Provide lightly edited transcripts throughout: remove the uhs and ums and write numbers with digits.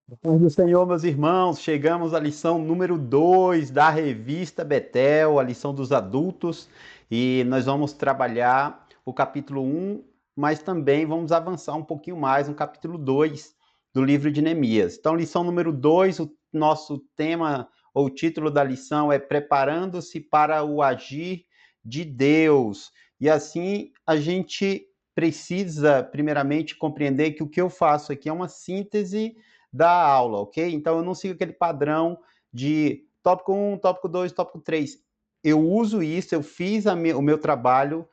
Paz do Senhor, meus irmãos, chegamos à lição número 2 da revista Betel, a lição dos adultos, e nós vamos trabalhar o capítulo um, mas também vamos avançar um pouquinho mais no capítulo 2 do livro de Neemias. Então, lição número 2, o nosso tema ou título da lição é Preparando-se para o Agir de Deus. E assim, a gente precisa, primeiramente, compreender que o que eu faço aqui é uma síntese da aula, ok? Então eu não sigo aquele padrão de tópico 1, tópico 2, tópico 3. Eu uso isso, eu fiz o meu trabalho,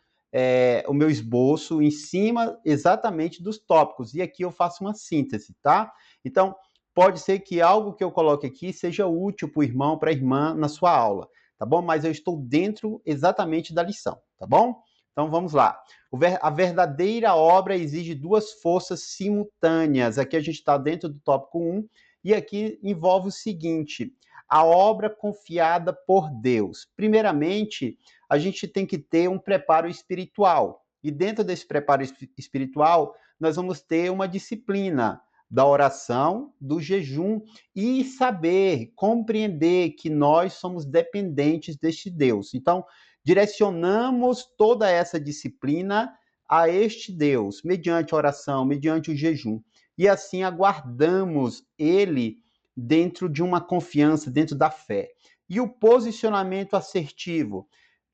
o meu esboço em cima exatamente dos tópicos. E aqui eu faço uma síntese, tá? Então, pode ser que algo que eu coloque aqui seja útil para o irmão, para a irmã na sua aula, tá bom? Mas eu estou dentro exatamente da lição, tá bom? Então vamos lá. A verdadeira obra exige duas forças simultâneas. Aqui a gente está dentro do tópico 1, e aqui envolve o seguinte: a obra confiada por Deus. Primeiramente, a gente tem que ter um preparo espiritual. E dentro desse preparo espiritual, nós vamos ter uma disciplina da oração, do jejum e saber, compreender que nós somos dependentes deste Deus. Então, direcionamos toda essa disciplina a este Deus, mediante a oração, mediante o jejum. E assim aguardamos ele dentro de uma confiança, dentro da fé. E o posicionamento assertivo.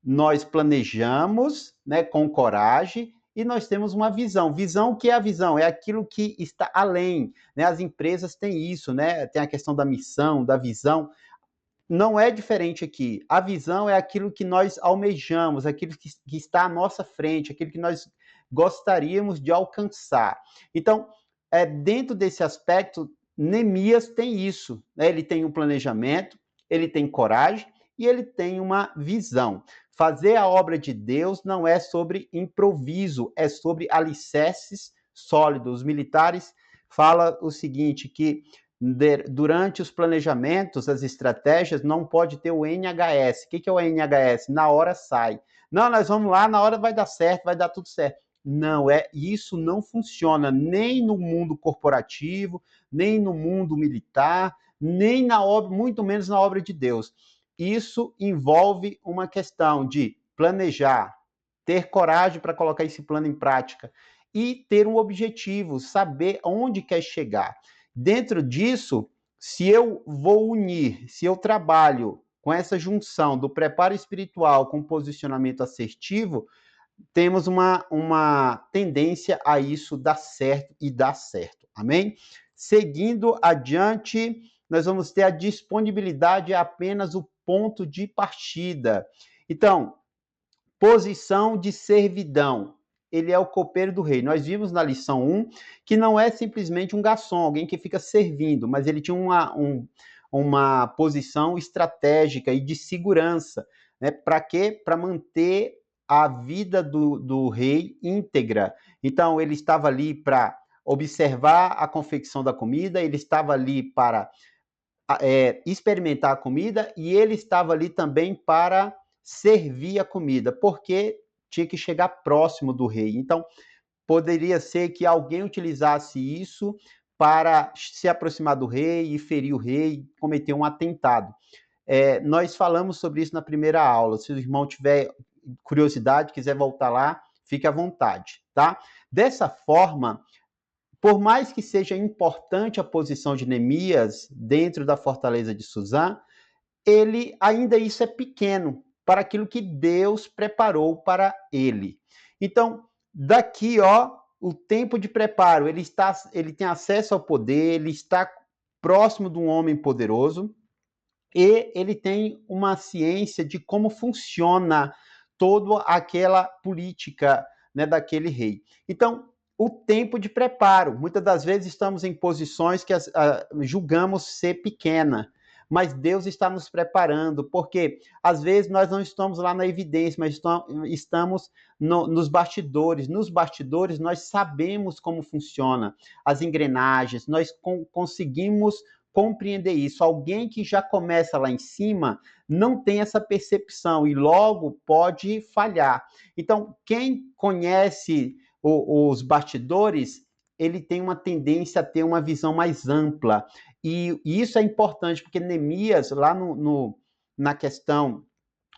Nós planejamos, né, com coragem, e nós temos uma visão. Visão, o que é a visão? É aquilo que está além, né? As empresas têm isso, né? Tem a questão da missão, da visão. Não é diferente aqui. A visão é aquilo que nós almejamos, aquilo que está à nossa frente, aquilo que nós gostaríamos de alcançar. Então, dentro desse aspecto, Neemias tem isso, né? Ele tem um planejamento, ele tem coragem e ele tem uma visão. Fazer a obra de Deus não é sobre improviso, é sobre alicerces sólidos. Os militares falam o seguinte, que durante os planejamentos, as estratégias, não pode ter o NHS. O que é o NHS? Na hora sai. Não, nós vamos lá, na hora vai dar certo, vai dar tudo certo. Não, isso não funciona nem no mundo corporativo, nem no mundo militar, nem na obra, muito menos na obra de Deus. Isso envolve uma questão de planejar, ter coragem para colocar esse plano em prática e ter um objetivo, saber onde quer chegar. Dentro disso, se eu vou unir, se eu trabalho com essa junção do preparo espiritual com posicionamento assertivo, temos uma tendência a isso dar certo e dar certo. Amém? Seguindo adiante, nós vamos ter a disponibilidade, é apenas o ponto de partida. Então, posição de servidão. Ele é o copeiro do rei. Nós vimos na lição 1 que não é simplesmente um garçom, alguém que fica servindo, mas ele tinha uma posição estratégica e de segurança. Né? Para quê? Para manter a vida do rei íntegra. Então, ele estava ali para observar a confecção da comida, ele estava ali para experimentar a comida e ele estava ali também para servir a comida, porque tinha que chegar próximo do rei. Então, poderia ser que alguém utilizasse isso para se aproximar do rei e ferir o rei, cometer um atentado. Nós falamos sobre isso na primeira aula. Se o irmão tiver curiosidade, quiser voltar lá, fique à vontade, tá? Dessa forma, por mais que seja importante a posição de Neemias dentro da fortaleza de Suzã, ele ainda isso é pequeno para aquilo que Deus preparou para ele. Então, daqui, ó, o tempo de preparo, ele tem acesso ao poder, ele está próximo de um homem poderoso e ele tem uma ciência de como funciona toda aquela política, né, daquele rei. Então, o tempo de preparo. Muitas das vezes estamos em posições que julgamos ser pequena, mas Deus está nos preparando, porque às vezes nós não estamos lá na evidência, mas estamos nos bastidores. Nos bastidores nós sabemos como funciona as engrenagens, nós conseguimos compreender isso. Alguém que já começa lá em cima não tem essa percepção e logo pode falhar. Então, quem conhece os bastidores ele tem uma tendência a ter uma visão mais ampla. E isso é importante, porque Neemias, lá na questão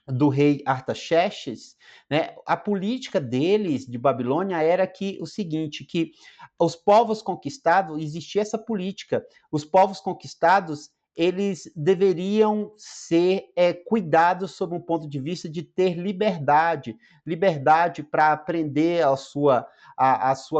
do rei Artaxerxes, né, a política deles de Babilônia era que o seguinte, que os povos conquistados, existia essa política, os povos conquistados, eles deveriam ser cuidados sob um ponto de vista de ter liberdade, liberdade para aprender a sua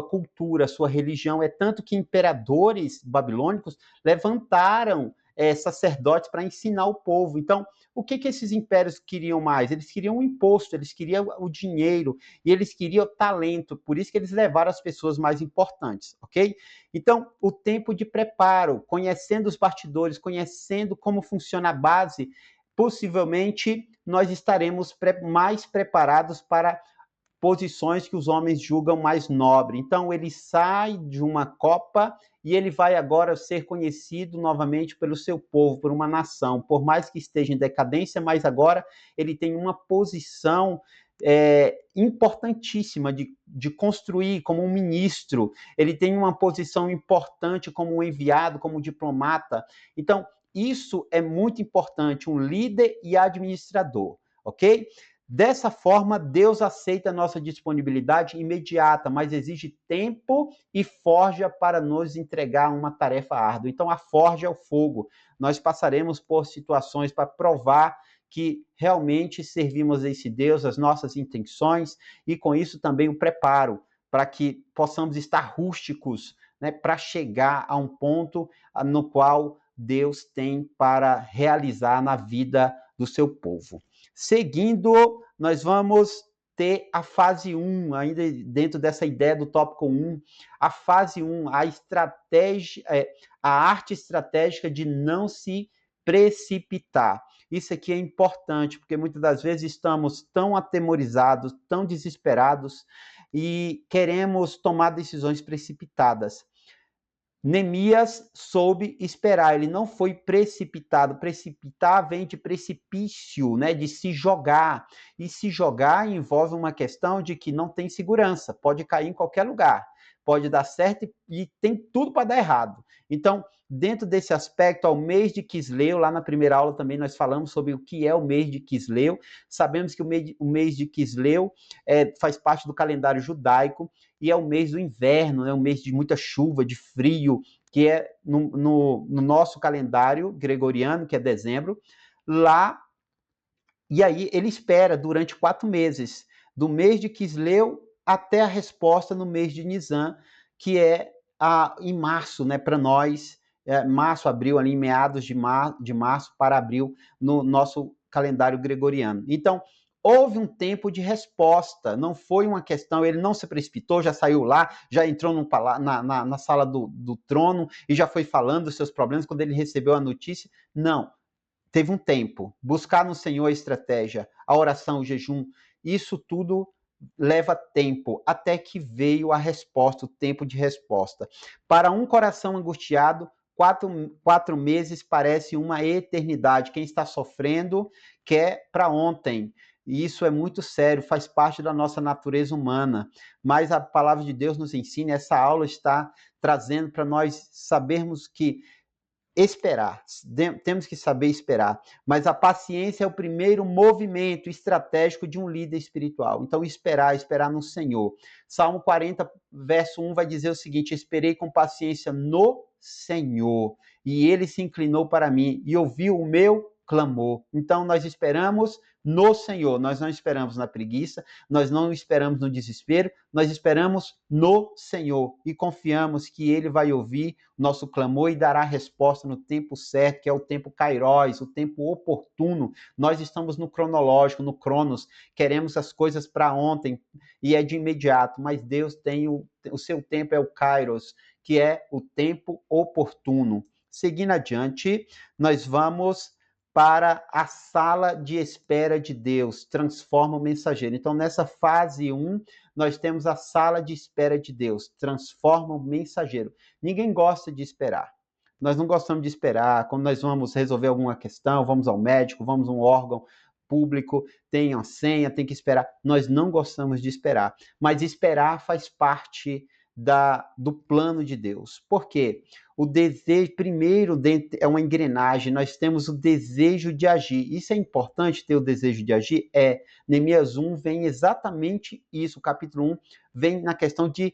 cultura, a sua religião. É tanto que imperadores babilônicos levantaram sacerdotes para ensinar o povo. Então, o que esses impérios queriam mais? Eles queriam o imposto, eles queriam o dinheiro e eles queriam o talento, por isso que eles levaram as pessoas mais importantes, ok? Então, o tempo de preparo, conhecendo os bastidores, conhecendo como funciona a base, possivelmente nós estaremos mais preparados para posições que os homens julgam mais nobre. Então, ele sai de uma copa e ele vai agora ser conhecido novamente pelo seu povo, por uma nação. Por mais que esteja em decadência, mas agora ele tem uma posição importantíssima de construir como um ministro. Ele tem uma posição importante como um enviado, como um diplomata. Então, isso é muito importante, um líder e administrador, ok? Dessa forma, Deus aceita a nossa disponibilidade imediata, mas exige tempo e forja para nos entregar uma tarefa árdua. Então, a forja é o fogo. Nós passaremos por situações para provar que realmente servimos a esse Deus, as nossas intenções, e com isso também o preparo, para que possamos estar rústicos, né, para chegar a um ponto no qual Deus tem para realizar na vida do seu povo. Seguindo, nós vamos ter a fase 1, ainda dentro dessa ideia do tópico 1, a fase 1, a estratégia, a arte estratégica de não se precipitar. Isso aqui é importante, porque muitas das vezes estamos tão atemorizados, tão desesperados e queremos tomar decisões precipitadas. Neemias soube esperar, ele não foi precipitado. Precipitar vem de precipício, né? De se jogar. E se jogar envolve uma questão de que não tem segurança, pode cair em qualquer lugar, pode dar certo e tem tudo para dar errado. Então, dentro desse aspecto, ao mês de Quisleu, lá na primeira aula também nós falamos sobre o que é o mês de Quisleu. Sabemos que o mês de Quisleu faz parte do calendário judaico, e é o mês do inverno, é um mês de muita chuva, de frio, que é no nosso calendário gregoriano, que é dezembro, lá, e aí ele espera durante 4 meses, do mês de Quisleu até a resposta no mês de Nisan, que é em março, né, para nós, março, abril, ali em meados de março para abril, no nosso calendário gregoriano. Então, houve um tempo de resposta, não foi uma questão, ele não se precipitou, já saiu lá, já entrou na sala do trono e já foi falando dos seus problemas quando ele recebeu a notícia. Não, teve um tempo. Buscar no Senhor a estratégia, a oração, o jejum, isso tudo leva tempo, até que veio a resposta, o tempo de resposta. Para um coração angustiado, 4 meses parece uma eternidade. Quem está sofrendo quer para ontem. E isso é muito sério, faz parte da nossa natureza humana. Mas a palavra de Deus nos ensina, essa aula está trazendo para nós sabermos que esperar, temos que saber esperar, mas a paciência é o primeiro movimento estratégico de um líder espiritual. Então, esperar no Senhor. Salmo 40, verso 1 vai dizer o seguinte: esperei com paciência no Senhor, e ele se inclinou para mim e ouviu o meu clamor. Então, nós esperamos no Senhor, nós não esperamos na preguiça, nós não esperamos no desespero, nós esperamos no Senhor e confiamos que ele vai ouvir nosso clamor e dará resposta no tempo certo, que é o tempo kairos, o tempo oportuno. Nós estamos no cronológico, no cronos, queremos as coisas para ontem e é de imediato, mas Deus tem o seu tempo, é o kairos, que é o tempo oportuno. Seguindo adiante, nós vamos para a sala de espera de Deus, transforma o mensageiro. Então, nessa fase 1, nós temos a sala de espera de Deus, transforma o mensageiro. Ninguém gosta de esperar. Nós não gostamos de esperar. Quando nós vamos resolver alguma questão, vamos ao médico, vamos a um órgão público, tem a senha, tem que esperar. Nós não gostamos de esperar. Mas esperar faz parte do plano de Deus. Por quê? O desejo, primeiro, é uma engrenagem, nós temos o desejo de agir. Isso é importante, ter o desejo de agir? Neemias 1 vem exatamente isso, o capítulo 1 vem na questão de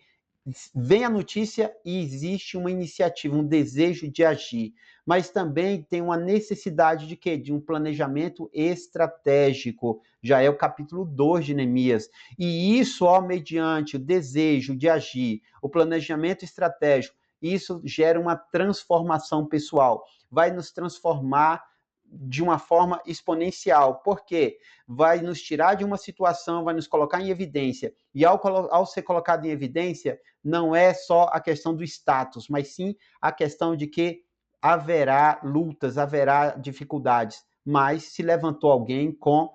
vem a notícia e existe uma iniciativa, um desejo de agir, mas também tem uma necessidade de quê? De um planejamento estratégico, já é o capítulo 2 de Neemias, e isso, mediante o desejo de agir, o planejamento estratégico, isso gera uma transformação pessoal, vai nos transformar de uma forma exponencial. Por quê? Vai nos tirar de uma situação, vai nos colocar em evidência. E ao ser colocado em evidência, não é só a questão do status, mas sim a questão de que haverá lutas, haverá dificuldades. Mas se levantou alguém com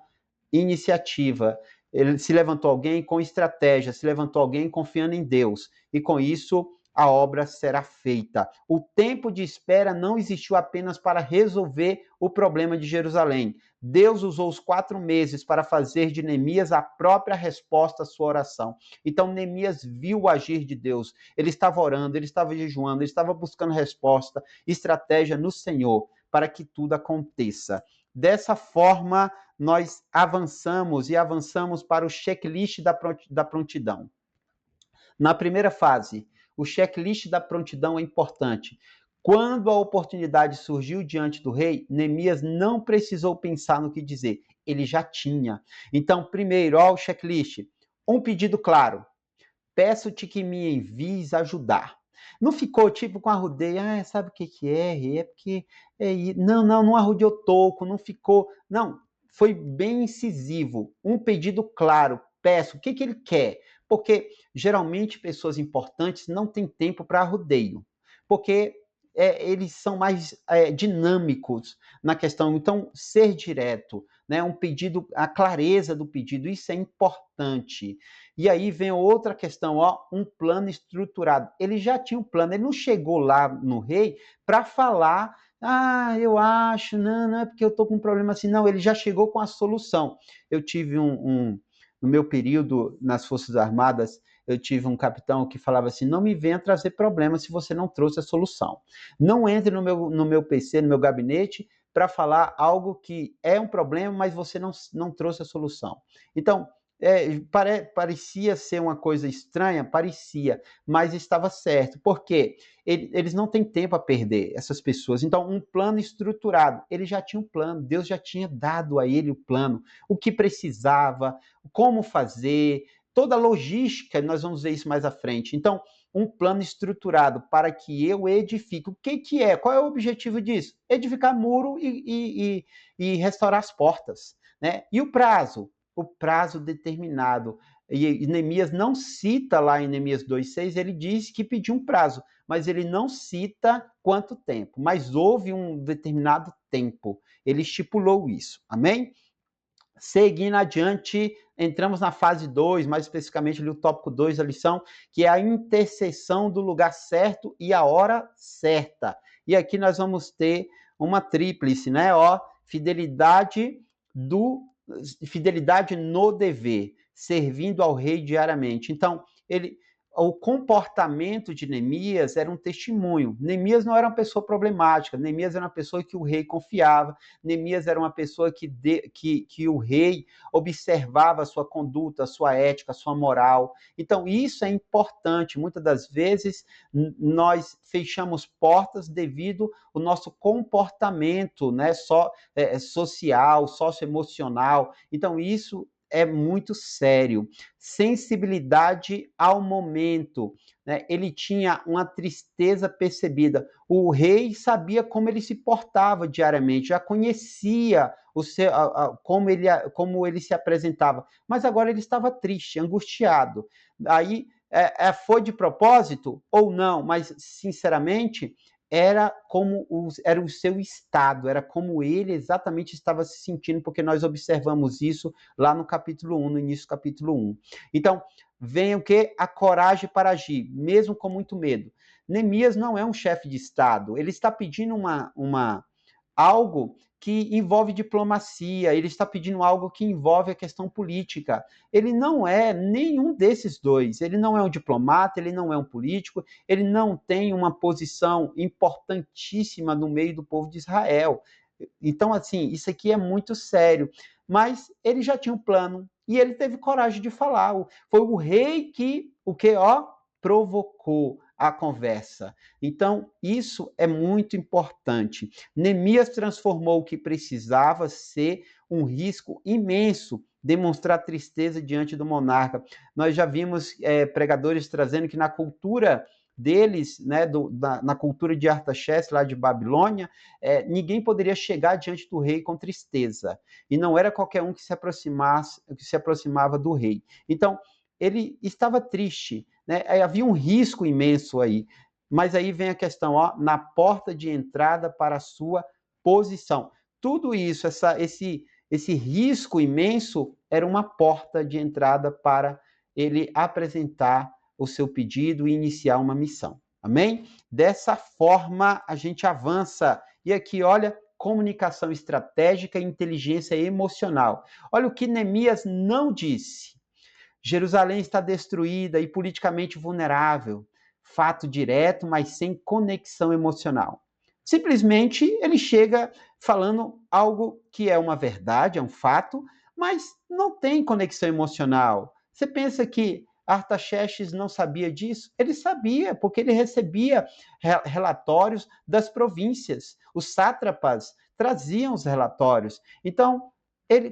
iniciativa, ele se levantou alguém com estratégia, se levantou alguém confiando em Deus. E com isso, a obra será feita. O tempo de espera não existiu apenas para resolver o problema de Jerusalém. Deus usou os 4 meses para fazer de Neemias a própria resposta à sua oração. Então, Neemias viu o agir de Deus. Ele estava orando, ele estava jejuando, ele estava buscando resposta, estratégia no Senhor, para que tudo aconteça. Dessa forma, nós avançamos para o checklist da prontidão. Na primeira fase, o checklist da prontidão é importante. Quando a oportunidade surgiu diante do rei, Neemias não precisou pensar no que dizer, ele já tinha. Então, primeiro, o checklist, um pedido claro, peço-te que me envies ajudar. Não ficou tipo com arrudeio, sabe o que é? É porque... não arrudeou toco, não ficou... Não, foi bem incisivo, um pedido claro, peço, o que ele quer? Porque, geralmente, pessoas importantes não têm tempo para arrudeio, porque eles são mais dinâmicos na questão. Então, ser direto, né, um pedido, a clareza do pedido, isso é importante. E aí vem outra questão, um plano estruturado. Ele já tinha um plano, ele não chegou lá no rei para falar, eu acho, não é porque eu estou com um problema assim, não, ele já chegou com a solução. Eu tive no meu período nas Forças Armadas, eu tive um capitão que falava assim, não me venha trazer problema se você não trouxe a solução. Não entre no meu PC, no meu gabinete, para falar algo que é um problema, mas você não trouxe a solução. Então, parecia ser uma coisa estranha, parecia, mas estava certo. Por quê? Eles não têm tempo a perder, essas pessoas. Então, um plano estruturado. Ele já tinha um plano, Deus já tinha dado a ele o plano, o que precisava, como fazer, toda a logística, nós vamos ver isso mais à frente. Então, um plano estruturado para que eu edifique. O que é? Qual é o objetivo disso? Edificar muro e restaurar as portas, né? E o prazo? O prazo determinado. E Neemias não cita lá em Neemias 2,6, ele diz que pediu um prazo, mas ele não cita quanto tempo, mas houve um determinado tempo. Ele estipulou isso. Amém? Seguindo adiante, entramos na fase 2, mais especificamente ali o tópico 2 da lição, que é a intercessão do lugar certo e a hora certa. E aqui nós vamos ter uma tríplice, né? Fidelidade no dever, servindo ao rei diariamente. Então, o comportamento de Neemias era um testemunho. Neemias não era uma pessoa problemática, Neemias era uma pessoa que o rei confiava, Neemias era uma pessoa que o rei observava a sua conduta, a sua ética, a sua moral. Então, isso é importante. Muitas das vezes, nós fechamos portas devido ao nosso comportamento, né, social, socioemocional. Então, isso é muito sério. Sensibilidade ao momento, né? Ele tinha uma tristeza percebida. O rei sabia como ele se portava diariamente, já conhecia como ele se apresentava, mas agora ele estava triste, angustiado. Aí foi de propósito ou não, mas sinceramente era o seu estado, era como ele exatamente estava se sentindo, porque nós observamos isso lá no capítulo 1, no início do capítulo 1. Então, vem o quê? A coragem para agir, mesmo com muito medo. Neemias não é um chefe de Estado, ele está pedindo algo que envolve diplomacia, ele está pedindo algo que envolve a questão política. Ele não é nenhum desses dois. Ele não é um diplomata, ele não é um político, ele não tem uma posição importantíssima no meio do povo de Israel. Então, assim, isso aqui é muito sério. Mas ele já tinha um plano e ele teve coragem de falar. Foi o rei que, o que, ó, provocou a conversa. Então, isso é muito importante. Neemias transformou o que precisava ser um risco imenso, demonstrar tristeza diante do monarca. Nós já vimos pregadores trazendo que na cultura deles, né, na cultura de Artaxerxes, lá de Babilônia, ninguém poderia chegar diante do rei com tristeza. E não era qualquer um que se aproximava do rei. Então, ele estava triste, né? Havia um risco imenso aí. Mas aí vem a questão, ó, na porta de entrada para a sua posição. Tudo isso, esse risco imenso, era uma porta de entrada para ele apresentar o seu pedido e iniciar uma missão. Amém? Dessa forma, a gente avança. E aqui, olha, comunicação estratégica e inteligência emocional. Olha o que Neemias não disse. Jerusalém está destruída e politicamente vulnerável. Fato direto, mas sem conexão emocional. Simplesmente ele chega falando algo que é uma verdade, é um fato, mas não tem conexão emocional. Você pensa que Artaxerxes não sabia disso? Ele sabia, porque ele recebia relatórios das províncias. Os sátrapas traziam os relatórios. Então,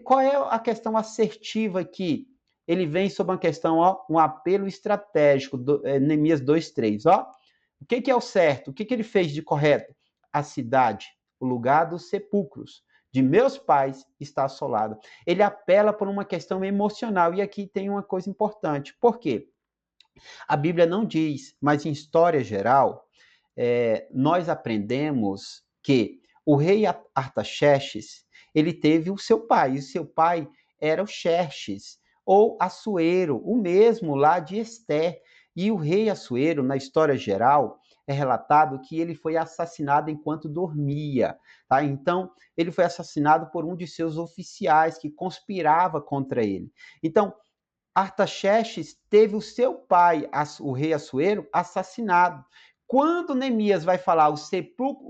qual é a questão assertiva aqui? Ele vem sob uma questão, ó, um apelo estratégico, Neemias 2:3, ó. O que é o certo? O que ele fez de correto? A cidade, o lugar dos sepulcros de meus pais está assolada. Ele apela por uma questão emocional. E aqui tem uma coisa importante. Por quê? A Bíblia não diz, mas em história geral, nós aprendemos que o rei Artaxerxes, ele teve o seu pai, e o seu pai era o Xerxes, ou Assuero, o mesmo lá de Ester. E o rei Assuero, na história geral, é relatado que ele foi assassinado enquanto dormia. Tá? Então, ele foi assassinado por um de seus oficiais que conspirava contra ele. Então, Artaxerxes teve o seu pai, o rei Assuero, assassinado. Quando Neemias vai falar o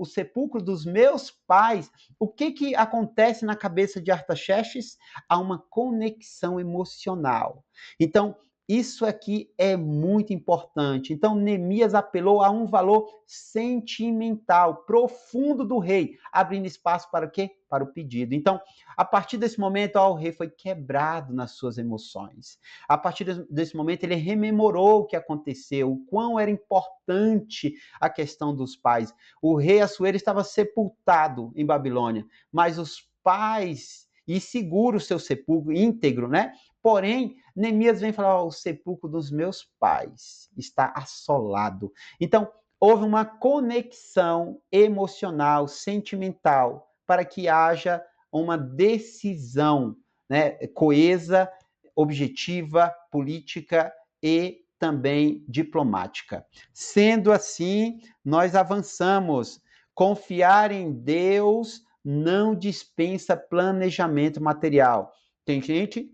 sepulcro dos meus pais, o que acontece na cabeça de Artaxerxes? Há uma conexão emocional. Então, isso aqui é muito importante. Então, Neemias apelou a um valor sentimental, profundo do rei, abrindo espaço para o quê? Para o pedido. Então, a partir desse momento, ó, o rei foi quebrado nas suas emoções. A partir desse momento, ele rememorou o que aconteceu, o quão era importante a questão dos pais. O rei Assuero estava sepultado em Babilônia, mas os pais, e segura o seu sepulcro íntegro, né? Porém, Neemias vem falar, ó, o sepulcro dos meus pais está assolado. Então, houve uma conexão emocional, sentimental, para que haja uma decisão, né, coesa, objetiva, política e também diplomática. Sendo assim, nós avançamos. Confiar em Deus não dispensa planejamento material. Tem gente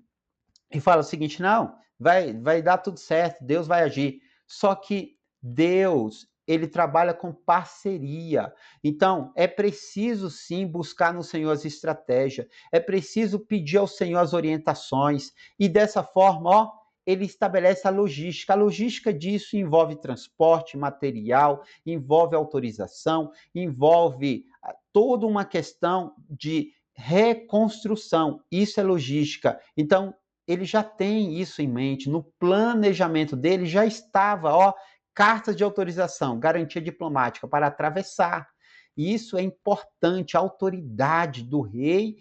que fala o seguinte: não, vai dar tudo certo, Deus vai agir. Só que Deus, ele trabalha com parceria. Então, é preciso sim buscar no Senhor as estratégias, é preciso pedir ao Senhor as orientações, e dessa forma, ó, ele estabelece a logística. A logística disso envolve transporte, material, envolve autorização, envolve toda uma questão de reconstrução. Isso é logística. Então, ele já tem isso em mente, no planejamento dele já estava, ó, cartas de autorização, garantia diplomática para atravessar. E isso é importante, a autoridade do rei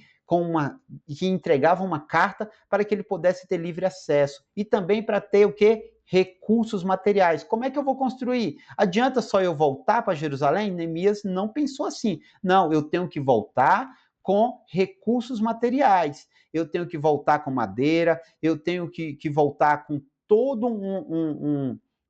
que entregava uma carta para que ele pudesse ter livre acesso. E também para ter o quê? Recursos materiais. Como é que eu vou construir? Adianta só eu voltar para Jerusalém? Neemias não pensou assim. Não, eu tenho que voltar com recursos materiais. Eu tenho que voltar com madeira, eu tenho que voltar com todo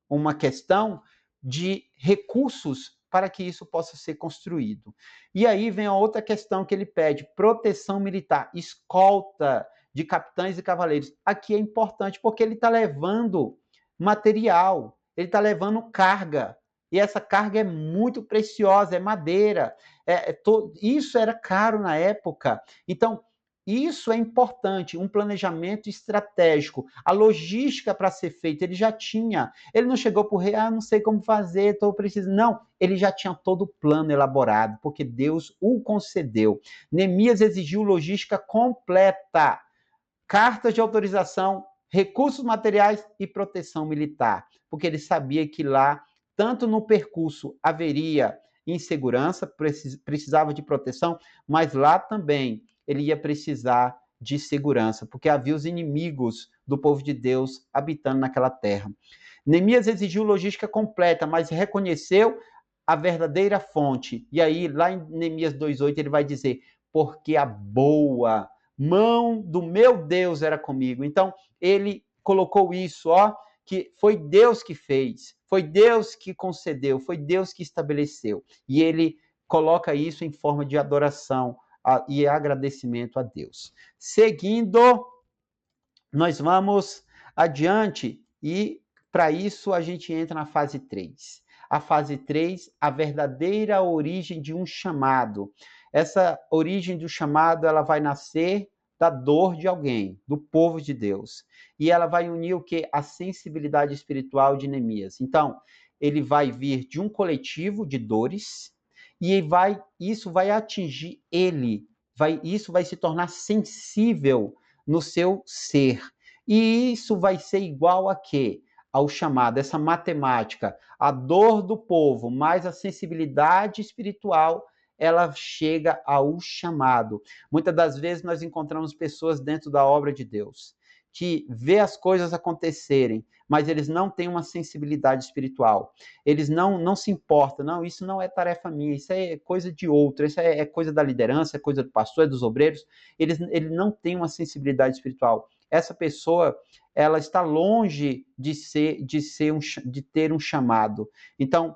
uma questão de recursos para que isso possa ser construído. E aí vem a outra questão que ele pede, proteção militar, escolta de capitães e cavaleiros. Aqui é importante porque ele está levando material, ele está levando carga, e essa carga é muito preciosa, é madeira, isso era caro na época. Então, isso é importante, um planejamento estratégico, a logística para ser feita, ele já tinha. Ele não chegou para o rei, não sei como fazer, estou precisando. Não, ele já tinha todo o plano elaborado, porque Deus o concedeu. Neemias exigiu logística completa, cartas de autorização, recursos materiais e proteção militar, porque ele sabia que lá, tanto no percurso, haveria insegurança, precisava de proteção, mas lá também ele ia precisar de segurança, porque havia os inimigos do povo de Deus habitando naquela terra. Neemias exigiu logística completa, mas reconheceu a verdadeira fonte. E aí, lá em Neemias 2:8, ele vai dizer: porque a boa mão do meu Deus era comigo. Então, ele colocou isso, que foi Deus que fez, foi Deus que concedeu, foi Deus que estabeleceu. E ele coloca isso em forma de adoração e agradecimento a Deus. Seguindo, nós vamos adiante e para isso a gente entra na fase 3. A fase 3, a verdadeira origem de um chamado. Essa origem do chamado, ela vai nascer da dor de alguém, do povo de Deus. E ela vai unir o que? A sensibilidade espiritual de Neemias. Então, ele vai vir de um coletivo de dores e isso vai atingir ele. Isso vai se tornar sensível no seu ser. E isso vai ser igual a quê? Ao chamado, essa matemática, a dor do povo, mais a sensibilidade espiritual, ela chega ao chamado. Muitas das vezes nós encontramos pessoas dentro da obra de Deus que vê as coisas acontecerem, mas eles não têm uma sensibilidade espiritual. Eles não se importam. Não, isso não é tarefa minha, isso é coisa de outro, isso é coisa da liderança, é coisa do pastor, é dos obreiros. Ele não tem uma sensibilidade espiritual. Essa pessoa, ela está longe de ter um chamado. Então,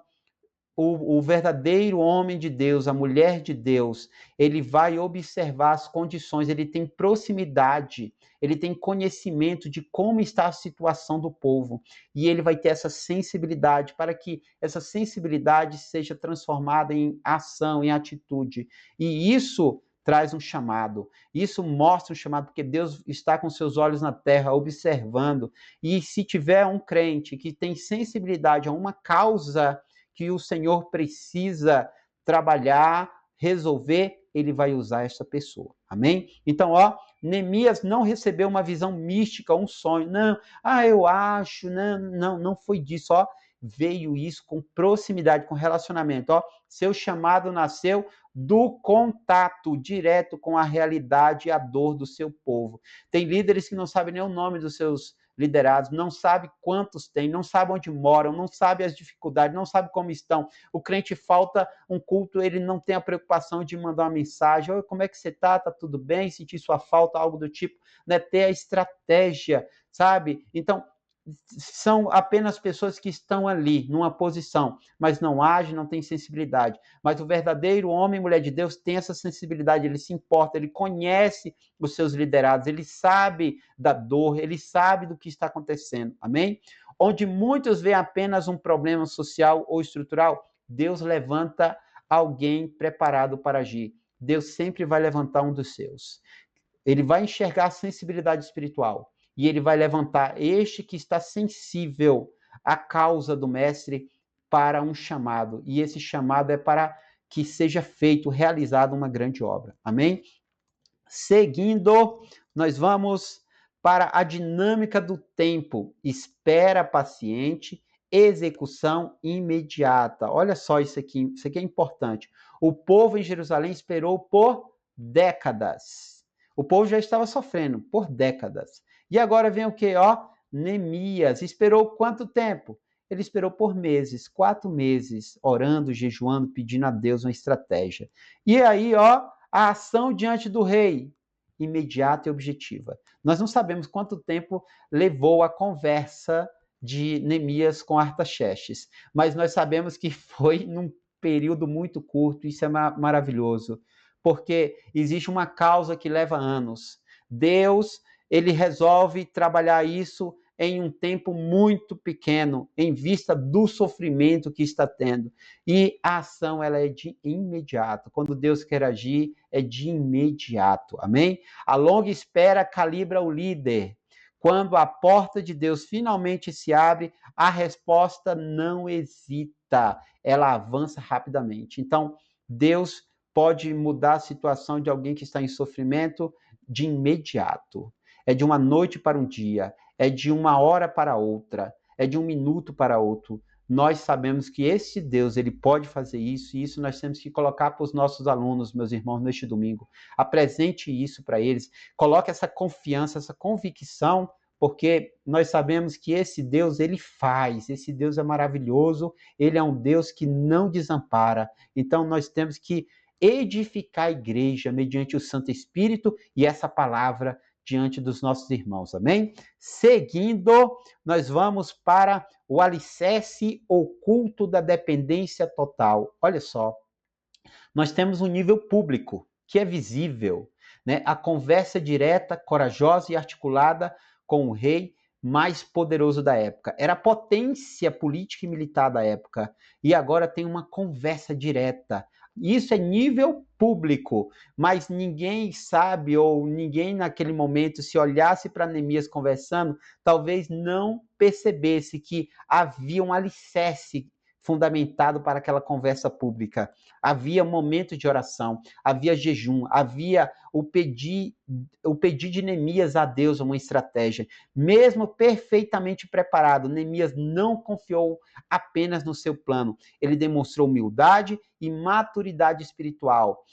o verdadeiro homem de Deus, a mulher de Deus, ele vai observar as condições, ele tem proximidade, ele tem conhecimento de como está a situação do povo, e ele vai ter essa sensibilidade para que essa sensibilidade seja transformada em ação, em atitude. E isso traz um chamado, isso mostra um chamado, porque Deus está com seus olhos na terra, observando, e se tiver um crente que tem sensibilidade a uma causa que o Senhor precisa trabalhar, resolver, ele vai usar essa pessoa. Amém? Então, Neemias não recebeu uma visão mística, um sonho. Não, eu acho, não foi disso, veio isso com proximidade, com relacionamento, seu chamado nasceu do contato direto com a realidade e a dor do seu povo. Tem líderes que não sabem nem o nome dos seus liderados, não sabe quantos tem, não sabe onde moram, não sabe as dificuldades, não sabe como estão. O crente falta um culto, ele não tem a preocupação de mandar uma mensagem, oi, como é que você está? Tá tudo bem? Sentir sua falta, algo do tipo, né? Ter a estratégia, sabe? Então, são apenas pessoas que estão ali, numa posição, mas não agem, não têm sensibilidade. Mas o verdadeiro homem e mulher de Deus tem essa sensibilidade, ele se importa, ele conhece os seus liderados, ele sabe da dor, ele sabe do que está acontecendo, amém? Onde muitos veem apenas um problema social ou estrutural, Deus levanta alguém preparado para agir. Deus sempre vai levantar um dos seus. Ele vai enxergar a sensibilidade espiritual e ele vai levantar este que está sensível à causa do mestre para um chamado. E esse chamado é para que seja feito, realizada uma grande obra. Amém? Seguindo, nós vamos para a dinâmica do tempo. Espera paciente, execução imediata. Olha só isso aqui é importante. O povo em Jerusalém esperou por décadas. O povo já estava sofrendo por décadas. E agora vem o quê? Neemias. Esperou quanto tempo? Ele esperou por meses, 4 meses, orando, jejuando, pedindo a Deus uma estratégia. E aí, a ação diante do rei, imediata e objetiva. Nós não sabemos quanto tempo levou a conversa de Neemias com Artaxerxes, mas nós sabemos que foi num período muito curto. Isso é maravilhoso, porque existe uma causa que leva anos. Deus, ele resolve trabalhar isso em um tempo muito pequeno, em vista do sofrimento que está tendo. E a ação, ela é de imediato. Quando Deus quer agir, é de imediato. Amém? A longa espera calibra o líder. Quando a porta de Deus finalmente se abre, a resposta não hesita, ela avança rapidamente. Então, Deus pode mudar a situação de alguém que está em sofrimento de imediato. É de uma noite para um dia, é de uma hora para outra, é de um minuto para outro. Nós sabemos que esse Deus, ele pode fazer isso, e isso nós temos que colocar para os nossos alunos, meus irmãos, neste domingo. Apresente isso para eles, coloque essa confiança, essa convicção, porque nós sabemos que esse Deus, ele faz, esse Deus é maravilhoso, ele é um Deus que não desampara. Então nós temos que edificar a igreja mediante o Santo Espírito e essa palavra diante dos nossos irmãos, amém? Seguindo, nós vamos para o alicerce oculto da dependência total. Olha só, nós temos um nível público, que é visível, né? A conversa direta, corajosa e articulada com o rei mais poderoso da época. Era a potência política e militar da época. E agora tem uma conversa direta. Isso é nível público, mas ninguém sabe, ou ninguém naquele momento, se olhasse para Neemias conversando, talvez não percebesse que havia um alicerce fundamentado para aquela conversa pública. Havia momentos de oração, havia jejum, havia o pedir de Neemias a Deus uma estratégia. Mesmo perfeitamente preparado, Neemias não confiou apenas no seu plano. Ele demonstrou humildade e maturidade espiritual.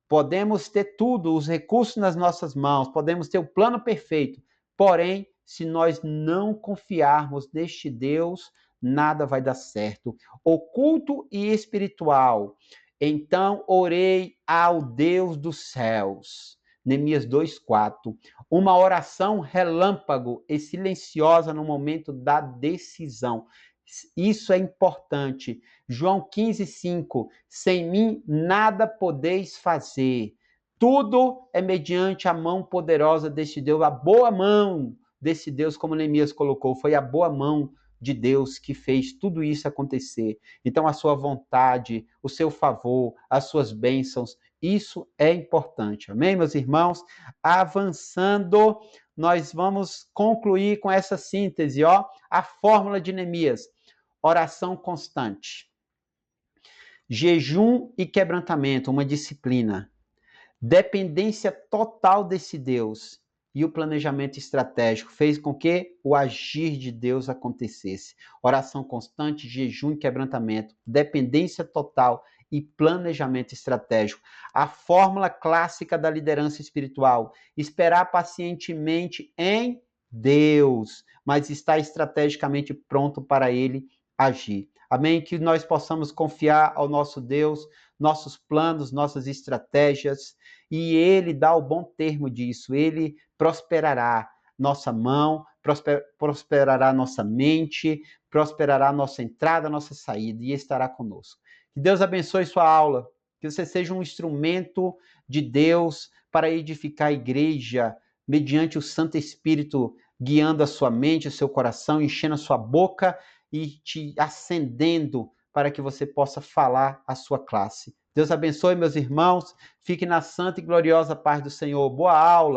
Podemos ter tudo, os recursos nas nossas mãos, podemos ter o plano perfeito, porém, se nós não confiarmos neste Deus, nada vai dar certo. Oculto e espiritual. Então orei ao Deus dos céus. Neemias 2:4. Uma oração relâmpago e silenciosa no momento da decisão. Isso é importante. João 15:5. Sem mim nada podeis fazer. Tudo é mediante a mão poderosa deste Deus, a boa mão desse Deus, como Neemias colocou, foi a boa mão de Deus que fez tudo isso acontecer. Então, a sua vontade, o seu favor, as suas bênçãos, isso é importante. Amém, meus irmãos? Avançando, nós vamos concluir com essa síntese, ó, a fórmula de Neemias. Oração constante. Jejum e quebrantamento, uma disciplina. Dependência total desse Deus e o planejamento estratégico fez com que o agir de Deus acontecesse. Oração constante, jejum e quebrantamento, dependência total e planejamento estratégico. A fórmula clássica da liderança espiritual: esperar pacientemente em Deus, mas estar estrategicamente pronto para ele agir. Amém? Que nós possamos confiar ao nosso Deus, nossos planos, nossas estratégias, e ele dá o bom termo disso. Ele prosperará nossa mão, prosperará nossa mente, prosperará nossa entrada, nossa saída, e estará conosco. Que Deus abençoe sua aula, que você seja um instrumento de Deus para edificar a igreja, mediante o Santo Espírito guiando a sua mente, o seu coração, enchendo a sua boca e te acendendo para que você possa falar à sua classe. Deus abençoe, meus irmãos. Fique na santa e gloriosa paz do Senhor. Boa aula!